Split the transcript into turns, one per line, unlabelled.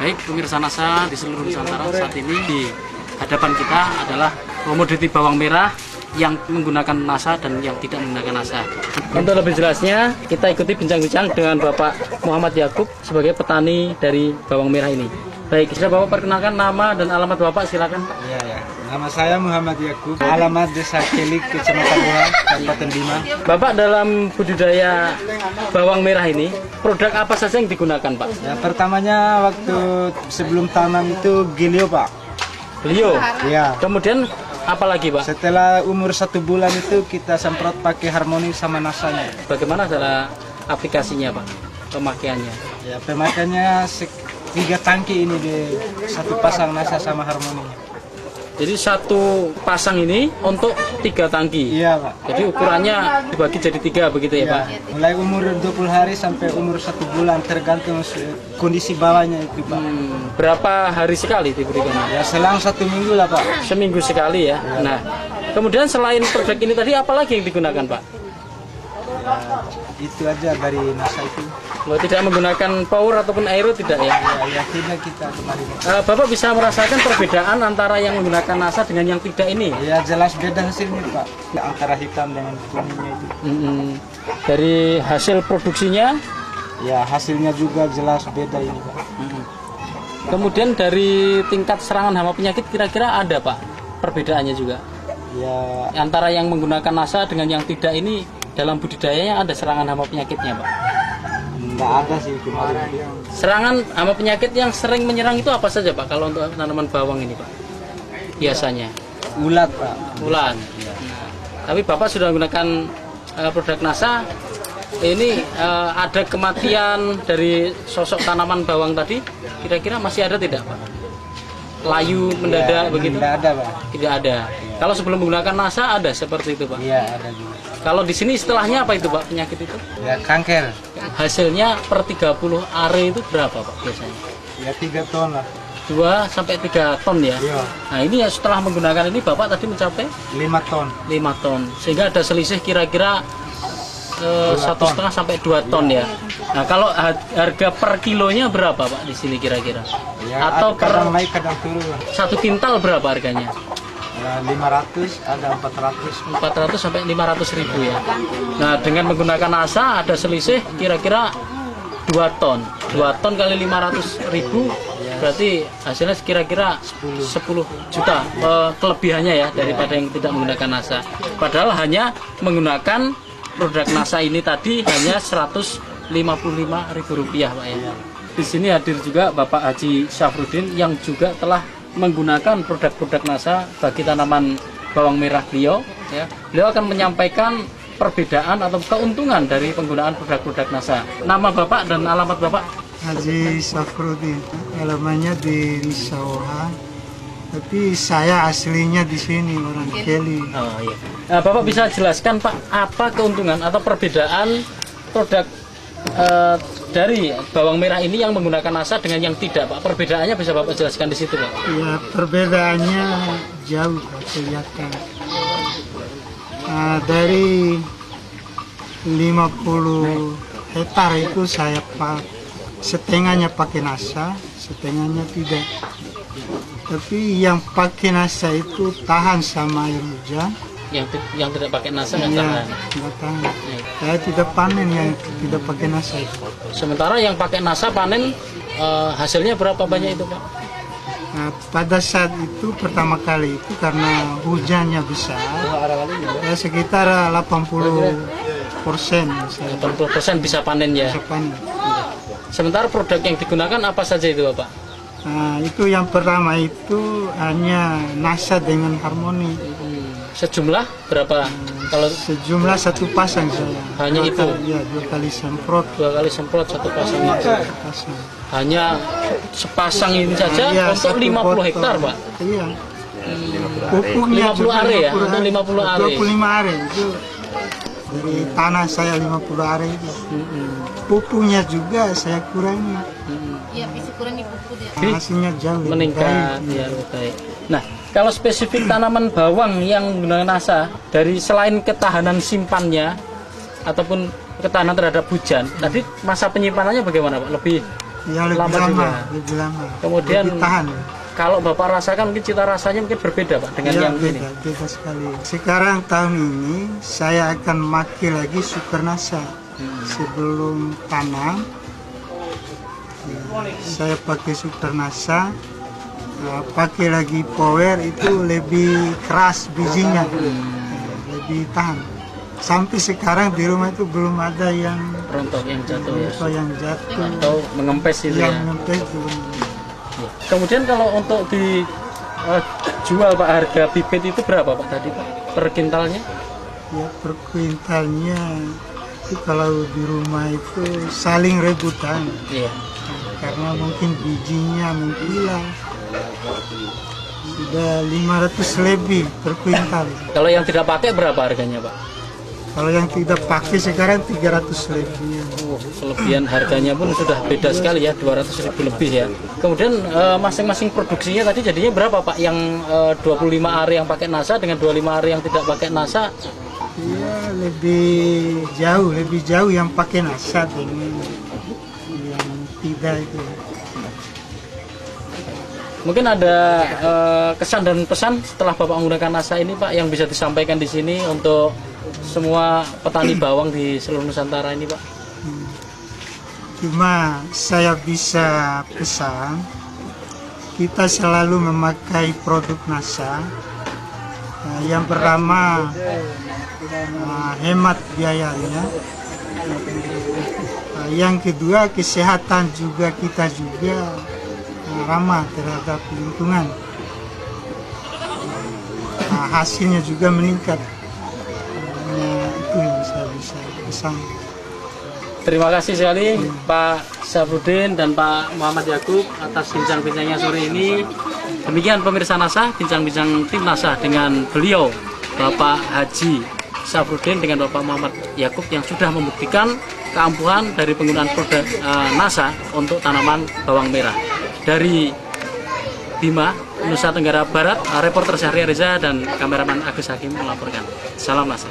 Baik pemirsa NASA di seluruh Nusantara, saat ini di hadapan kita adalah komoditi bawang merah yang menggunakan NASA dan yang tidak menggunakan NASA. Untuk lebih jelasnya, kita ikuti bincang-bincang dengan Bapak Muhammad Yakub sebagai petani dari bawang merah ini. Baik, bisa Bapak perkenalkan nama dan alamat Bapak, silakan.
Iya. Nama saya Muhammad Yakub, alamat Desa Kelik, Kecamatan Boha, Kabupaten Bima.
Bapak dalam budidaya bawang merah ini, produk apa saja yang digunakan, Pak?
Ya, pertamanya waktu sebelum tanam itu gilio, Pak.
Beliau.
Iya.
Kemudian apa lagi, Pak?
Setelah umur 1 bulan itu kita semprot pakai Harmoni sama nasanya.
Bagaimana cara aplikasinya, Pak? Pemakaiannya?
Ya, pemakaiannya 3 tangki ini di satu pasang NASA sama Harmoninya.
Jadi satu pasang ini untuk 3 tangki.
Iya, Pak.
Jadi ukurannya dibagi jadi 3 begitu ya, Pak?
Mulai umur 20 hari sampai umur 1 bulan tergantung kondisi bawahnya itu, Pak.
Berapa hari sekali diberikan?
Ya selang 1 minggu lah, Pak.
Seminggu sekali ya. Nah, kemudian selain produk ini tadi apa lagi yang digunakan, Pak?
Ya, itu aja dari NASA itu.
Lo tidak menggunakan power ataupun aero tidak ya?
Ya tidak kita kemarin.
Bapak bisa merasakan perbedaan antara yang menggunakan NASA dengan yang tidak ini?
Ya jelas beda hasilnya, Pak. Antara hitam dengan kuningnya itu.
Dari hasil produksinya?
Ya hasilnya juga jelas beda ini, Pak.
Kemudian dari tingkat serangan hama penyakit kira-kira ada, Pak, perbedaannya juga?
Ya
Antara yang menggunakan NASA dengan yang tidak ini dalam budidayanya ada serangan hama penyakitnya, Pak?
nggak ada sih kemarin.
Serangan hama penyakit yang sering menyerang itu apa saja, Pak, kalau untuk tanaman bawang ini, Pak? Biasanya
Ulat, Pak.
ulat. Nah, tapi Bapak sudah menggunakan produk NASA. Ini ada kematian dari sosok tanaman bawang tadi, kira-kira masih ada tidak, Pak? Layu mendadak begitu?
Tidak ada, Pak.
Tidak ada. Kalau sebelum menggunakan NASA ada seperti itu, Pak?
Iya ada juga.
Kalau di sini istilahnya apa itu, Pak, penyakit itu?
Ya kanker.
Hasilnya per 30 are itu berapa, Pak, biasanya?
Ya 3 ton lah.
2 sampai 3 ton ya?
Iya.
Nah ini ya setelah menggunakan ini Bapak tadi mencapai
5 ton.
5 ton. Sehingga ada selisih kira-kira 1,5 sampai 2 ton ya. Nah kalau harga per kilonya berapa, Pak, di sini kira-kira?
Ya,
Atau
kadang
per
naik kadang turun lah.
1 kintal berapa harganya?
Ya 500, ada 400.
400 sampai 500 ribu ya. Nah dengan menggunakan NASA ada selisih kira-kira 2 ton. 2 ton kali 500 ribu berarti hasilnya kira-kira 10 juta kelebihannya ya daripada yang tidak menggunakan NASA. Padahal hanya menggunakan produk NASA ini tadi hanya Rp155.000, Pak ya. Di sini hadir juga Bapak Haji Syafruddin yang juga telah menggunakan produk-produk NASA bagi tanaman bawang merah beliau ya. Beliau akan menyampaikan perbedaan atau keuntungan dari penggunaan produk-produk NASA. Nama Bapak dan alamat Bapak?
Haji Syafruddin, alamannya di Risawaha, tapi saya aslinya di sini, orang Keli.
Oh iya. Nah, Bapak bisa jelaskan, Pak, apa keuntungan atau perbedaan produk dari bawang merah ini yang menggunakan NASA dengan yang tidak, Pak? Perbedaannya bisa Bapak jelaskan di situ, Pak?
Ya, perbedaannya jauh kelihatan. Dari 50 hektar itu saya setengahnya pakai NASA, setengahnya tidak. Tapi yang pakai NASA itu tahan sama air hujan.
Yang tidak pakai NASA nggak
Iya,
tahan.
nggak tahan. Saya tidak panen yang tidak pakai NASA itu.
Sementara yang pakai NASA panen hasilnya berapa banyak itu, Pak?
Nah, pada saat itu pertama kali itu karena hujannya besar, ya sekitar 80% saya
80% bisa panen ya.
bisa panen.
Sementara produk yang digunakan apa saja itu, Bapak?
Nah, itu yang pertama itu hanya NASA dengan Harmoni.
Sejumlah berapa? Kalau
Sejumlah satu pasang saya.
Hanya
Dua
itu?
kali- Ya, 2 kali semprot.
2 kali semprot satu pasang itu.
Pasang.
Hanya sepasang ini saja
Iya,
untuk
satu
50
botol.
hektar, Pak.
Iya. Pupuknya
50
juga
are ya? Untuk 50 are.
25 are itu dari tanah saya 50 are itu. Pupuknya juga saya kurangi.
Iya, bisa kurang di pupuk dia.
Hasilnya jauh lebih
Meningkat
baik.
ya, lebih baik. Nah, kalau spesifik tanaman bawang yang menggunakan NASA, dari selain ketahanan simpannya ataupun ketahanan terhadap hujan, tadi masa penyimpanannya bagaimana, Pak? Lebih
Ya lebih
Lama
lama,
juga.
lebih lama.
Kemudian
lebih tahan.
kalau Bapak rasakan mungkin cita rasanya mungkin berbeda Pak dengan
Ya,
yang ini.
beda sekali. Sekarang tahun ini saya akan maki lagi Supernasa. Sebelum tanam, saya pakai Supernasa. Pakai lagi Power itu lebih keras bijinya, lebih tahan. Sampai sekarang di rumah itu belum ada yang
Rontok yang jatuh ya.
jatuh,
Atau mengempes itu
yang
ya.
nempel belum.
Kemudian kalau untuk dijual Pak, harga bibit itu berapa Pak tadi Pak per kintalnya?
Ya per kuintalnya itu kalau di rumah itu saling rebutan,
Iya.
karena mungkin bijinya menghilang. Sudah 500 lebih per kuintal.
Kalau yang tidak pakai berapa harganya Pak?
Kalau yang tidak pakai sekarang 300 lebih.
Kelebihan harganya pun sudah beda sekali ya, 200.000 lebih ya. Kemudian masing-masing produksinya tadi jadinya berapa Pak? Yang 25 ari yang pakai NASA dengan 25 ari yang tidak pakai NASA?
Ya lebih jauh yang pakai nasa dengan yang tidak itu.
Mungkin ada kesan dan pesan setelah Bapak menggunakan NASA ini Pak yang bisa disampaikan di sini untuk semua petani bawang di seluruh Nusantara ini Pak.
Cuma saya bisa pesan, kita selalu memakai produk NASA. Yang pertama hemat biayanya. Yang kedua kesehatan juga, kita juga ramah terhadap lingkungan. Hasilnya juga meningkat. Itu yang saya bisa pesan.
Terima kasih sekali Pak Syafruddin dan Pak Muhammad Yakub atas bincang-bincangnya sore ini. Demikian pemirsa NASA, bincang-bincang tim NASA dengan beliau Bapak Haji Syafruddin dengan Bapak Muhammad Yakub yang sudah membuktikan keampuhan dari penggunaan produk NASA untuk tanaman bawang merah. Dari Bima, Nusa Tenggara Barat, reporter Syahriar Reza dan kameraman Agus Hakim melaporkan. Salam NASA.